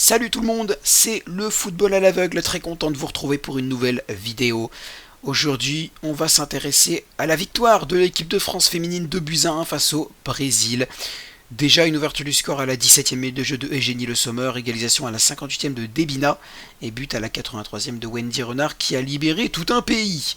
Salut tout le monde, c'est le football à l'aveugle, très content de vous retrouver pour une nouvelle vidéo. Aujourd'hui, on va s'intéresser à la victoire de l'équipe de France féminine de buts à 1 face au Brésil. Déjà une ouverture du score à la 17e minute de jeu de Eugénie Le Sommer, égalisation à la 58e de Debina et but à la 83e de Wendy Renard qui a libéré tout un pays.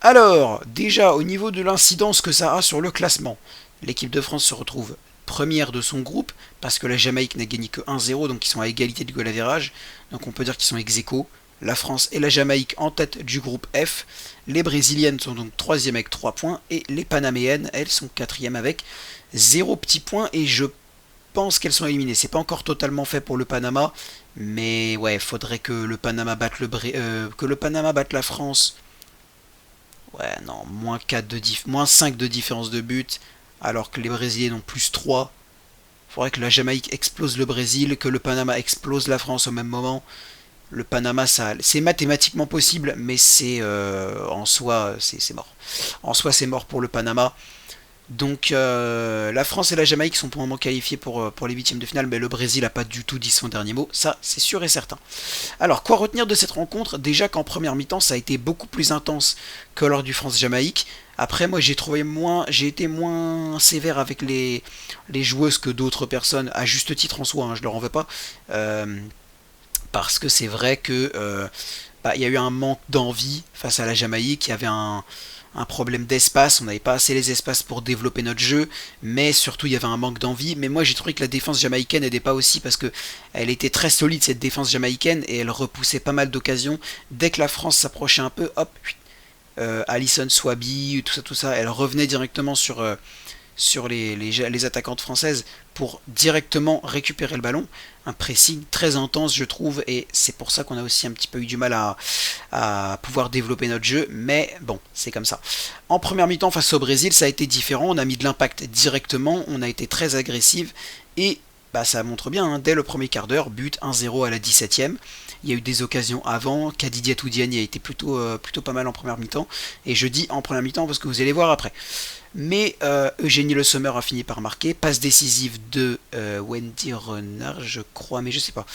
Alors, déjà au niveau de l'incidence que ça a sur le classement, l'équipe de France se retrouve première de son groupe, parce que la Jamaïque n'a gagné que 1-0, donc ils sont à égalité du goal average, donc on peut dire qu'ils sont ex-aequo. La France et la Jamaïque en tête du groupe F, les Brésiliennes sont donc 3e avec 3 points, et les Panaméennes, elles, sont 4e avec 0 petits points, et je pense qu'elles sont éliminées. C'est pas encore totalement fait pour le Panama, mais ouais, faudrait que le Panama batte que le Panama batte la France. Ouais, non, moins 4 moins 5 de différence de but, alors que les Brésiliens ont plus 3. Il faudrait que la Jamaïque explose le Brésil, que le Panama explose la France au même moment. Le Panama, ça, c'est mathématiquement possible, mais c'est en soi, c'est mort. En soi, c'est mort pour le Panama. Donc la France et la Jamaïque sont pour le moment qualifiées pour les huitièmes de finale, mais le Brésil n'a pas du tout dit son dernier mot, ça c'est sûr et certain. Alors quoi retenir de cette rencontre? Déjà qu'en première mi-temps ça a été beaucoup plus intense que lors du France-Jamaïque. Après moi j'ai été moins sévère avec les joueuses que d'autres personnes, à juste titre en soi, hein, je leur en veux pas. Euh, Parce que c'est vrai que il y a eu un manque d'envie face à la Jamaïque, il y avait un problème d'espace, on n'avait pas assez les espaces pour développer notre jeu, mais surtout il y avait un manque d'envie. Mais moi j'ai trouvé que la défense jamaïcaine n'aidait pas aussi parce que elle était très solide cette défense jamaïcaine et elle repoussait pas mal d'occasions. Dès que la France s'approchait un peu, hop, Alison Swaby, tout ça, elle revenait directement sur les attaquantes françaises pour directement récupérer le ballon. Un pressing très intense, je trouve, et c'est pour ça qu'on a aussi un petit peu eu du mal à pouvoir développer notre jeu, mais bon, c'est comme ça. En première mi-temps, face au Brésil, ça a été différent, on a mis de l'impact directement, on a été très agressive, et bah, ça montre bien, hein, dès le premier quart d'heure, but 1-0 à la 17e. Il y a eu des occasions avant, Kadidia Toudiani a été plutôt pas mal en première mi-temps, et je dis en première mi-temps parce que vous allez voir après. Mais Eugénie Le Sommer a fini par marquer. Passe décisive de Wendy Renard, je crois, mais je sais pas.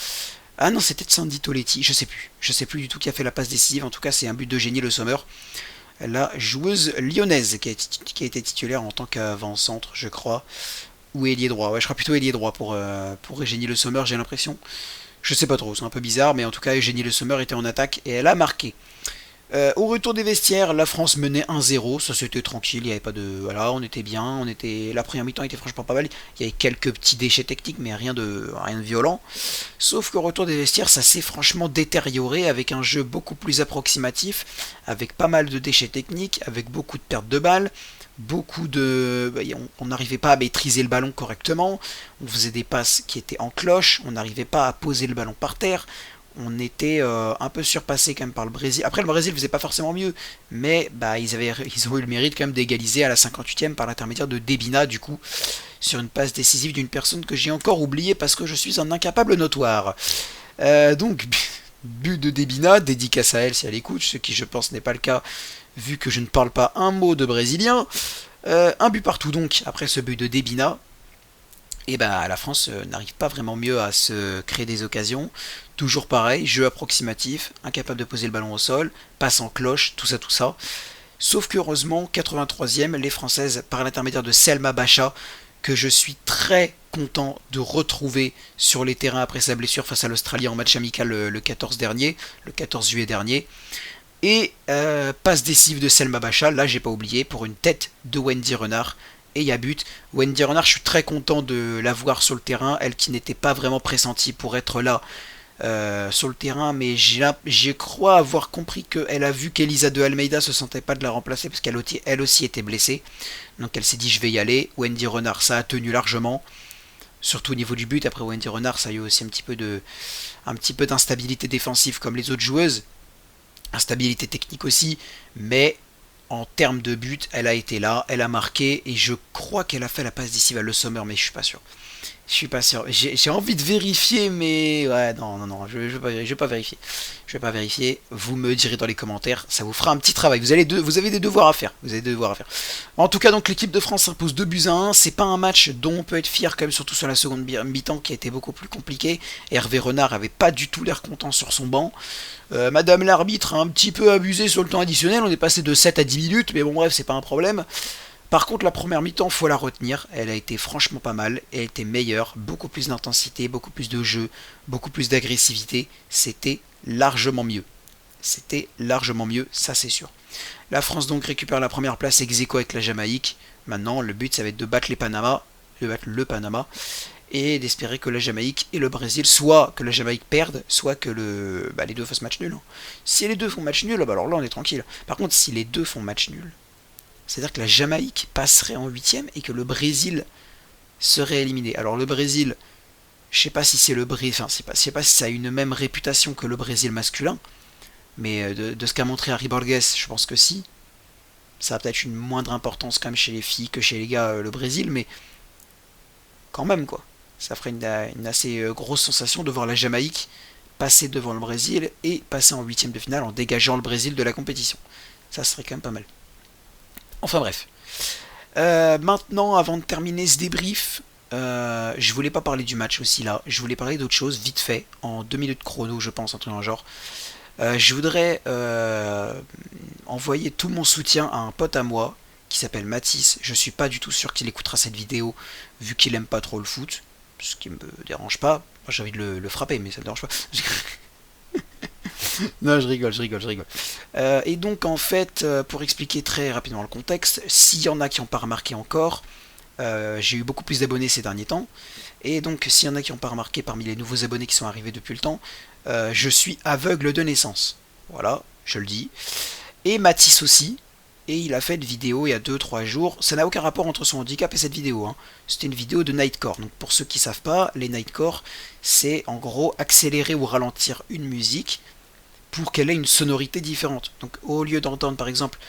Ah non, c'était de Sandy Toletti, je sais plus. Je sais plus du tout qui a fait la passe décisive. En tout cas, c'est un but d'Eugénie Le Sommer, la joueuse lyonnaise qui a été titulaire en tant qu'avant-centre, je crois. Ou ailier droit. Ouais, je crois plutôt ailier droit pour Eugénie Le Sommer, j'ai l'impression. Je sais pas trop, c'est un peu bizarre, mais en tout cas, Eugénie Le Sommer était en attaque et elle a marqué. Au retour des vestiaires, la France menait 1-0, ça c'était tranquille, il n'y avait pas de... Voilà, on était bien, la première mi-temps était franchement pas mal, il y avait quelques petits déchets techniques, mais rien de violent. Sauf qu'au retour des vestiaires, ça s'est franchement détérioré avec un jeu beaucoup plus approximatif, avec pas mal de déchets techniques, avec beaucoup de pertes de balles, beaucoup de... On n'arrivait pas à maîtriser le ballon correctement, on faisait des passes qui étaient en cloche, on n'arrivait pas à poser le ballon par terre, on était un peu surpassé quand même par le Brésil. Après le Brésil faisait pas forcément mieux, mais bah ils ont eu le mérite quand même d'égaliser à la 58e par l'intermédiaire de Debina du coup sur une passe décisive d'une personne que j'ai encore oubliée parce que je suis un incapable notoire. Donc but de Debina, dédicace à elle si elle écoute, ce qui je pense n'est pas le cas vu que je ne parle pas un mot de brésilien. Un but partout donc après ce but de Debina. Et ben la France n'arrive pas vraiment mieux à se créer des occasions. Toujours pareil, jeu approximatif, incapable de poser le ballon au sol, passe en cloche, tout ça, tout ça. Sauf qu'heureusement, 83e, les Françaises, par l'intermédiaire de Selma Bacha, que je suis très content de retrouver sur les terrains après sa blessure face à l'Australie en match amical le 14 dernier, le 14 juillet dernier. Et passe décisive de Selma Bacha, là j'ai pas oublié, pour une tête de Wendy Renard. Et il y a but. Wendy Renard, je suis très content de la voir sur le terrain, elle qui n'était pas vraiment pressentie pour être là sur le terrain, mais je crois avoir compris qu'elle a vu qu'Elisa de Almeida se sentait pas de la remplacer parce qu'elle aussi était blessée. Donc elle s'est dit je vais y aller. Wendy Renard, ça a tenu largement, surtout au niveau du but. Après Wendy Renard, ça a eu aussi un petit peu d'instabilité défensive comme les autres joueuses, instabilité technique aussi, mais en termes de but, elle a été là, elle a marqué, et je crois qu'elle a fait la passe décisive à Le Sommer, mais je suis pas sûr. Je suis pas sûr. J'ai envie de vérifier, mais ouais, non, non, non, je vais pas vérifier. Je vais pas vérifier. Vous me direz dans les commentaires. Ça vous fera un petit travail. Vous avez des devoirs à faire. Vous avez des devoirs à faire. En tout cas, donc l'équipe de France s'impose 2 buts à 1. C'est pas un match dont on peut être fier, quand même, surtout sur la seconde mi-temps qui a été beaucoup plus compliqué. Hervé Renard avait pas du tout l'air content sur son banc. Madame l'arbitre a un petit peu abusé sur le temps additionnel. On est passé de 7 à 10 minutes, mais bon, bref, c'est pas un problème. Par contre, la première mi-temps, faut la retenir. Elle a été franchement pas mal. Elle était meilleure. Beaucoup plus d'intensité, beaucoup plus de jeu, beaucoup plus d'agressivité. C'était largement mieux. C'était largement mieux, ça c'est sûr. La France donc récupère la première place ex aequo avec la Jamaïque. Maintenant, le but, ça va être de battre le Panama, et d'espérer que la Jamaïque et le Brésil, soit que la Jamaïque perde, soit que les deux fassent match nul. Si les deux font match nul, alors là on est tranquille. Par contre, si les deux font match nul, c'est-à-dire que la Jamaïque passerait en huitième et que le Brésil serait éliminé. Alors le Brésil, je sais pas si c'est le Brésil, enfin je sais pas si ça a une même réputation que le Brésil masculin, mais de ce qu'a montré Harry Borges, je pense que si. Ça a peut-être une moindre importance quand même chez les filles que chez les gars, le Brésil, mais quand même quoi. Ça ferait une assez grosse sensation de voir la Jamaïque passer devant le Brésil et passer en huitième de finale en dégageant le Brésil de la compétition. Ça serait quand même pas mal. Enfin bref. Maintenant, avant de terminer ce débrief, je voulais pas parler du match aussi là. Je voulais parler d'autre chose, vite fait, en 2 minutes chrono, je pense, un truc dans le genre. Je voudrais envoyer tout mon soutien à un pote à moi qui s'appelle Mathis. Je suis pas du tout sûr qu'il écoutera cette vidéo vu qu'il aime pas trop le foot, ce qui me dérange pas. Moi j'ai envie de le frapper, mais ça me dérange pas. Non, je rigole, je rigole, je rigole. Et donc, en fait, pour expliquer très rapidement le contexte, s'il y en a qui n'ont pas remarqué encore, j'ai eu beaucoup plus d'abonnés ces derniers temps. Et donc, s'il y en a qui n'ont pas remarqué parmi les nouveaux abonnés qui sont arrivés depuis le temps, je suis aveugle de naissance. Voilà, je le dis. Et Mathis aussi. Et il a fait une vidéo il y a 2-3 jours. Ça n'a aucun rapport entre son handicap et cette vidéo. C'était une vidéo de Nightcore. Donc pour ceux qui ne savent pas, les Nightcore, c'est en gros accélérer ou ralentir une musique pour qu'elle ait une sonorité différente. Donc au lieu d'entendre par exemple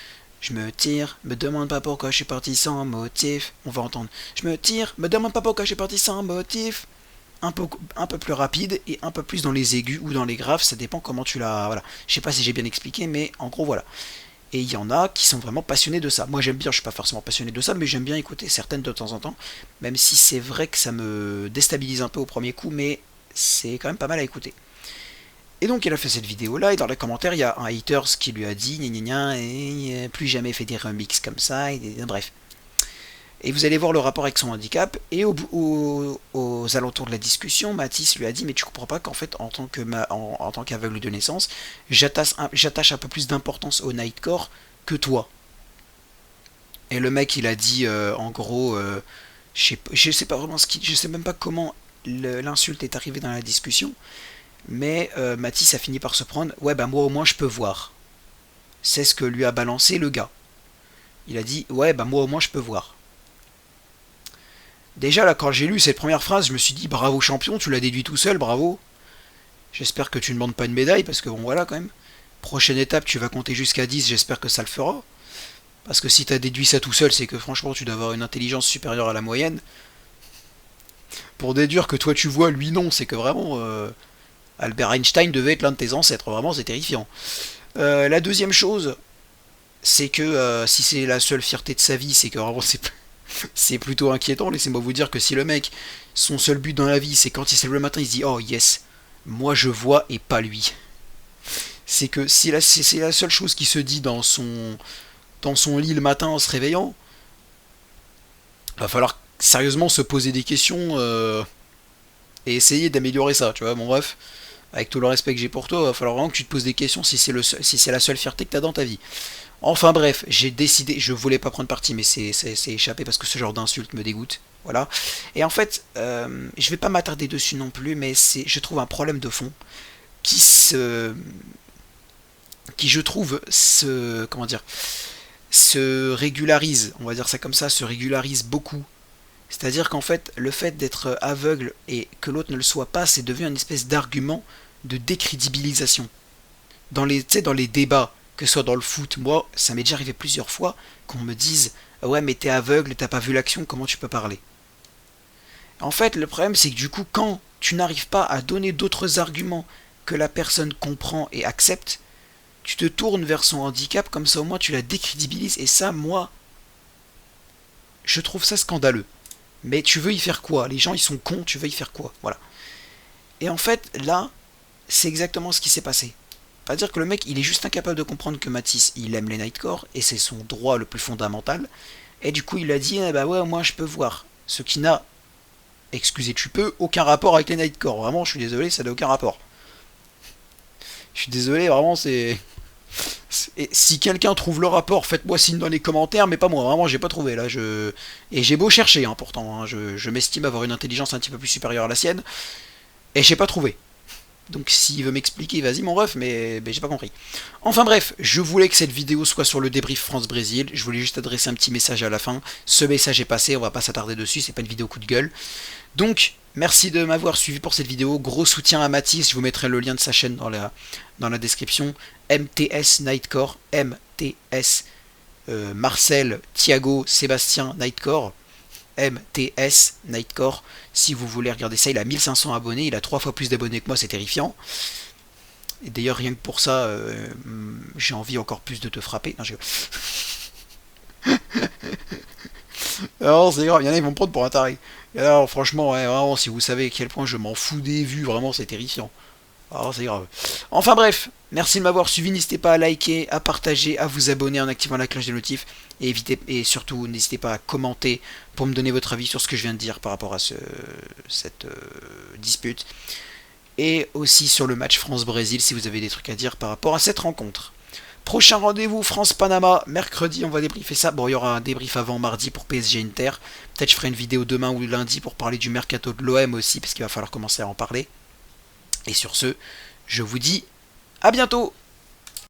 je me tire, me demande pas pourquoi je suis parti sans motif, on va entendre je me tire, me demande pas pourquoi je suis parti sans motif. Un peu plus rapide et un peu plus dans les aigus ou dans les graves, ça dépend comment tu l'as. Voilà. Je sais pas si j'ai bien expliqué, mais en gros voilà. Et il y en a qui sont vraiment passionnés de ça. Moi j'aime bien, je suis pas forcément passionné de ça, mais j'aime bien écouter certaines de temps en temps, même si c'est vrai que ça me déstabilise un peu au premier coup, mais c'est quand même pas mal à écouter. Et donc il a fait cette vidéo là, et dans les commentaires il y a un haters qui lui a dit gna gna gna, et plus jamais fait des remixes comme ça, bref. Et vous allez voir le rapport avec son handicap, et aux alentours de la discussion, Mathis lui a dit mais tu comprends pas qu'en fait en tant qu'aveugle de naissance, j'attache un peu plus d'importance au nightcore que toi. Et le mec il a dit en gros, je sais pas vraiment je sais même pas comment l'insulte est arrivée dans la discussion. Mais Mathis a fini par se prendre ouais bah moi au moins je peux voir. C'est ce que lui a balancé le gars. Il a dit ouais bah moi au moins je peux voir. Déjà là quand j'ai lu cette première phrase je me suis dit bravo champion, tu l'as déduit tout seul, bravo. J'espère que tu ne demandes pas une médaille parce que bon voilà quand même. Prochaine étape tu vas compter jusqu'à 10, j'espère que ça le fera. Parce que si t'as déduit ça tout seul c'est que franchement tu dois avoir une intelligence supérieure à la moyenne. Pour déduire que toi tu vois, lui non, c'est que vraiment... Albert Einstein devait être l'un de tes ancêtres, vraiment c'est terrifiant. La deuxième chose, c'est que si c'est la seule fierté de sa vie, c'est que vraiment c'est plutôt inquiétant. Laissez-moi vous dire que si le mec, son seul but dans la vie, c'est quand il se lève le matin, il se dit oh yes, moi je vois et pas lui. C'est que si c'est la seule chose qui se dit dans son lit le matin en se réveillant, va falloir sérieusement se poser des questions et essayer d'améliorer ça, tu vois, bon bref. Avec tout le respect que j'ai pour toi, il va falloir vraiment que tu te poses des questions si c'est la seule fierté que tu as dans ta vie. Enfin bref, j'ai décidé, je voulais pas prendre parti, mais c'est échappé parce que ce genre d'insulte me dégoûte. Voilà. Et en fait, je vais pas m'attarder dessus non plus, mais je trouve un problème de fond qui je trouve se régularise, on va dire ça comme ça, se régularise beaucoup. C'est-à-dire qu'en fait, le fait d'être aveugle et que l'autre ne le soit pas, c'est devenu une espèce d'argument de décrédibilisation. Dans les débats, que ce soit dans le foot, moi, ça m'est déjà arrivé plusieurs fois qu'on me dise « Ouais, mais t'es aveugle, t'as pas vu l'action, comment tu peux parler ?» En fait, le problème, c'est que du coup, quand tu n'arrives pas à donner d'autres arguments que la personne comprend et accepte, tu te tournes vers son handicap, comme ça au moins tu la décrédibilises, et ça, moi, je trouve ça scandaleux. Mais tu veux y faire quoi? Les gens, ils sont cons, tu veux y faire quoi? Voilà. Et en fait, là, c'est exactement ce qui s'est passé. C'est-à-dire que le mec, il est juste incapable de comprendre que Matisse, il aime les Nightcore, et c'est son droit le plus fondamental. Et du coup, il a dit, eh bah ouais, moi je peux voir. Ce qui n'a, excusez tu peux, aucun rapport avec les Nightcore. Vraiment, je suis désolé, ça n'a aucun rapport. Je suis désolé, vraiment, c'est... Et si quelqu'un trouve le rapport, faites-moi signe dans les commentaires, mais pas moi, vraiment, j'ai pas trouvé, là, je... Et j'ai beau chercher, hein, pourtant, hein, je m'estime avoir une intelligence un petit peu plus supérieure à la sienne, et j'ai pas trouvé. Donc s'il veut m'expliquer, vas-y mon ref, mais j'ai pas compris. Enfin bref, je voulais que cette vidéo soit sur le débrief France-Brésil, je voulais juste adresser un petit message à la fin. Ce message est passé, on va pas s'attarder dessus, c'est pas une vidéo coup de gueule. Donc, merci de m'avoir suivi pour cette vidéo, gros soutien à Matisse, je vous mettrai le lien de sa chaîne dans la description. MTS Nightcore, MTS Marcel, Thiago, Sébastien Nightcore. MTS Nightcore, si vous voulez regarder ça, il a 1500 abonnés, il a 3 fois plus d'abonnés que moi, c'est terrifiant. Et d'ailleurs, rien que pour ça, j'ai envie encore plus de te frapper. Non, alors, c'est grave, il y en a, ils vont me prendre pour un taré. Et alors, franchement, ouais, vraiment, si vous savez à quel point je m'en fous des vues, vraiment, c'est terrifiant. Alors, c'est grave. Enfin bref, merci de m'avoir suivi, n'hésitez pas à liker, à partager, à vous abonner en activant la cloche des notifs. Et surtout, n'hésitez pas à commenter pour me donner votre avis sur ce que je viens de dire par rapport à cette dispute. Et aussi sur le match France-Brésil, si vous avez des trucs à dire par rapport à cette rencontre. Prochain rendez-vous, France-Panama, mercredi, on va débriefer ça. Bon, il y aura un débrief avant mardi pour PSG Inter. Peut-être je ferai une vidéo demain ou lundi pour parler du mercato de l'OM aussi, parce qu'il va falloir commencer à en parler. Et sur ce, je vous dis à bientôt!